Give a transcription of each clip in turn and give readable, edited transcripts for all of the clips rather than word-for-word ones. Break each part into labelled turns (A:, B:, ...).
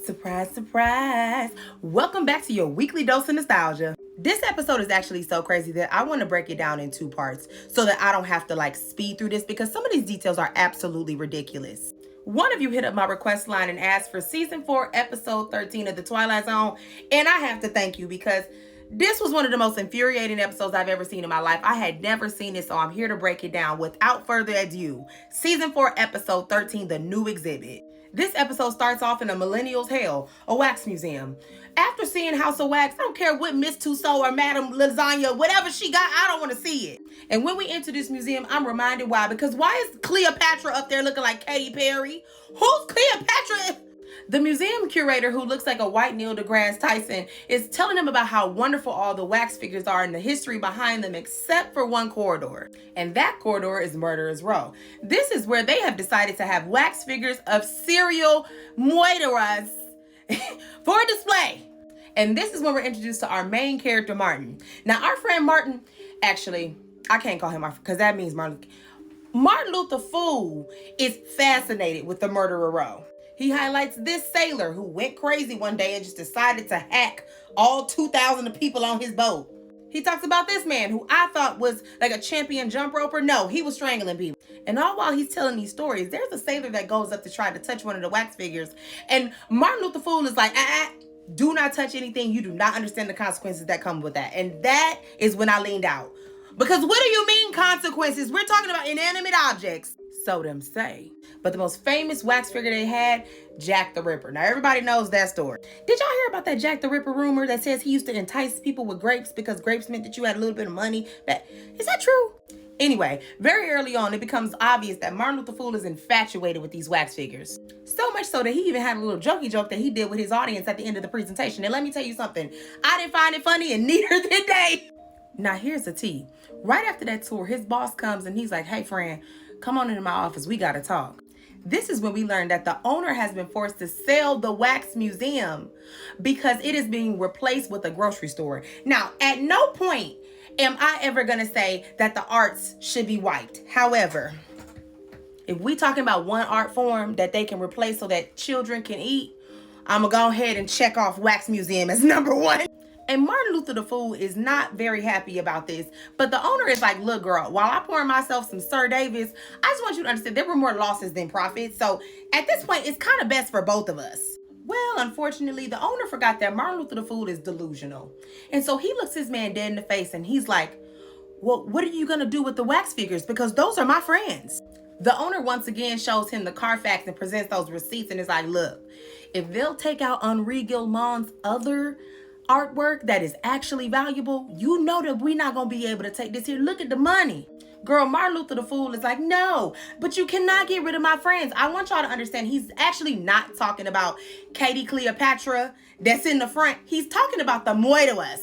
A: Surprise, surprise. Welcome back to your weekly dose of nostalgia. This episode is actually so crazy that I want to break it down in two parts so that I don't have to speed through this because some of these details are absolutely ridiculous. One of you hit up my request line and asked for season 4, episode 13 of the Twilight Zone, and I have to thank you because this was one of the most infuriating episodes I've ever seen in my life. I had never seen it, so I'm here to break it down. Without further ado, season 4, episode 13, The New Exhibit. This episode starts off in a millennial's hell, a wax museum. After seeing House of Wax, I don't care what Miss Tussaud or Madame Lasagna, whatever she got, I don't want to see it. And when we enter this museum, I'm reminded why. Because why is Cleopatra up there looking like Katy Perry? Who's Cleopatra? The museum curator, who looks like a white Neil deGrasse Tyson, is telling them about how wonderful all the wax figures are and the history behind them, except for one corridor. And that corridor is Murderer's Row. This is where they have decided to have wax figures of serial murderers for display. And this is when we're introduced to our main character, Martin. Now, our friend Martin, actually, I can't call him Martin because that means Martin. Martin Luther Fool is fascinated with the Murderer Row. He highlights this sailor who went crazy one day and just decided to hack all 2,000 of people on his boat. He talks about this man who I thought was like a champion jump roper. No, he was strangling people. And all while he's telling these stories, there's a sailor that goes up to try to touch one of the wax figures. And Martin Luther Fool is like, do not touch anything. You do not understand the consequences that come with that. And that is when I leaned out. Because what do you mean consequences? We're talking about inanimate objects. So them say. But the most famous wax figure they had, Jack the Ripper. Now everybody knows that story. Did y'all hear about that Jack the Ripper rumor that says he used to entice people with grapes because grapes meant that you had a little bit of money? Is that true? Anyway, very early on, it becomes obvious that Martin Luther Fool is infatuated with these wax figures. So much so that he even had a little jokey joke that he did with his audience at the end of the presentation. And let me tell you something. I didn't find it funny, and neither did they. Now here's the tea. Right after that tour, his boss comes and he's like, hey friend, come on into my office. We got to talk. This is when we learn that the owner has been forced to sell the wax museum because it is being replaced with a grocery store. Now, at no point am I ever going to say that the arts should be wiped. However, if we talking about one art form that they can replace so that children can eat, I'm going to go ahead and check off wax museum as number one. And Martin Luther the Fool is not very happy about this. But the owner is like, look, girl, while I pour myself some Sir Davis, I just want you to understand there were more losses than profits. So at this point, it's kind of best for both of us. Well, unfortunately, the owner forgot that Martin Luther the Fool is delusional. And so he looks his man dead in the face and he's like, well, what are you going to do with the wax figures? Because those are my friends. The owner once again shows him the Carfax and presents those receipts and is like, look, if they'll take out Henri Gilman's other artwork that is actually valuable, you know that we're not gonna be able to take this here. Look at the money. Girl, Martin Luther the Fool is like, no, but you cannot get rid of my friends. I want y'all to understand he's actually not talking about Katie Cleopatra that's in the front. He's talking about the Moiras.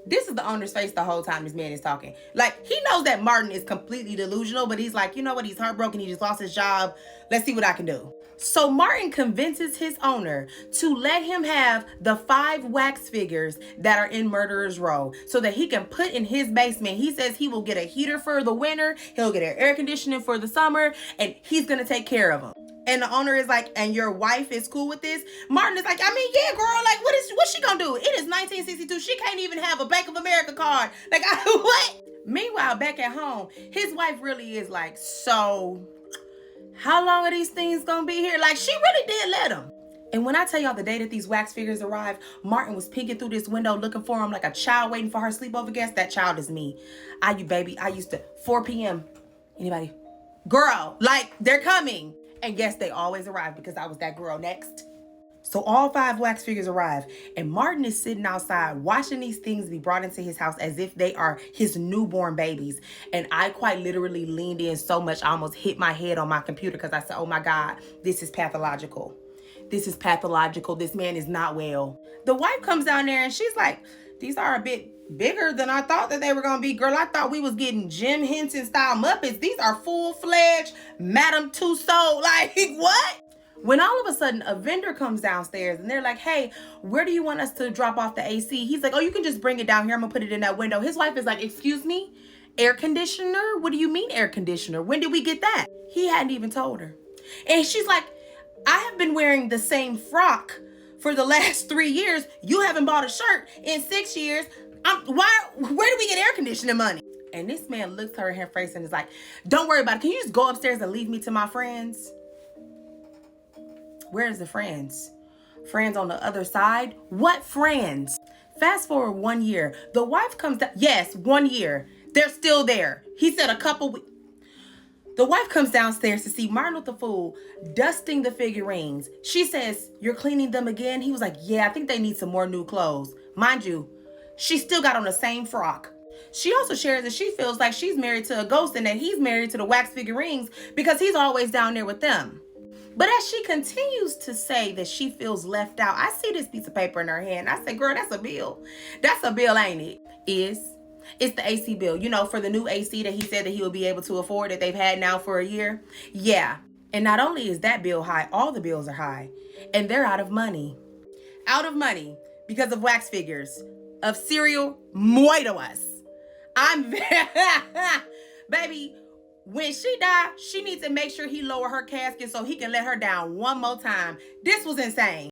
A: This is the owner's face the whole time this man is talking. Like, he knows that Martin is completely delusional, but he's like, you know what? He's heartbroken. He just lost his job. Let's see what I can do. So Martin convinces his owner to let him have the 5 wax figures that are in Murderer's Row so that he can put in his basement. He says he will get a heater for the winter. He'll get an air conditioning for the summer, and he's going to take care of them. And the owner is like, and your wife is cool with this? Martin is like, I mean, yeah, girl, like, what's she gonna do? It is 1962. She can't even have a Bank of America card. Like, what? Meanwhile, back at home, his wife really is like, so how long are these things gonna be here? Like, she really did let him. And when I tell y'all the day that these wax figures arrived, Martin was peeking through this window looking for him like a child waiting for her sleepover guest. That child is me. I used to, 4 p.m. Anybody? Girl, like, they're coming. And yes, they always arrive because I was that girl next. So all 5 wax figures arrive, and Martin is sitting outside watching these things be brought into his house as if they are his newborn babies. And I quite literally leaned in so much I almost hit my head on my computer because I said, oh my God, this is pathological. This is pathological. This man is not well. The wife comes down there and she's like, these are a bit bigger than I thought that they were going to be. Girl, I thought we was getting Jim Henson style Muppets. These are full-fledged Madame Tussaud. Like, what? When all of a sudden a vendor comes downstairs and they're like, hey, where do you want us to drop off the AC? He's like, oh, you can just bring it down here. I'm going to put it in that window. His wife is like, excuse me, air conditioner? What do you mean air conditioner? When did we get that? He hadn't even told her. And she's like, I have been wearing the same frock for the last 3 years. You haven't bought a shirt in 6 years. Where do we get air conditioning money? And this man looks her in her face and is like, don't worry about it. Can you just go upstairs and leave me to my friends? Where's the friends? Friends on the other side? What friends? Fast forward 1 year. The wife comes down. Yes, 1 year. They're still there. He said a couple weeks. The wife comes downstairs to see Martin Luther Fool dusting the figurines. She says, you're cleaning them again? He was like, yeah, I think they need some more new clothes. Mind you, she still got on the same frock. She also shares that she feels like she's married to a ghost and that he's married to the wax figurines because he's always down there with them. But as she continues to say that she feels left out, I see this piece of paper in her hand. I say, girl, that's a bill. That's a bill, ain't it? It's the AC bill, for the new AC that he said that he will be able to afford that they've had now for a year. Yeah. And not only is that bill high, all the bills are high. And they're out of money. Out of money because of wax figures, of cereal, muy to us. Baby, when she died, she needs to make sure he lower her casket so he can let her down one more time. This was insane.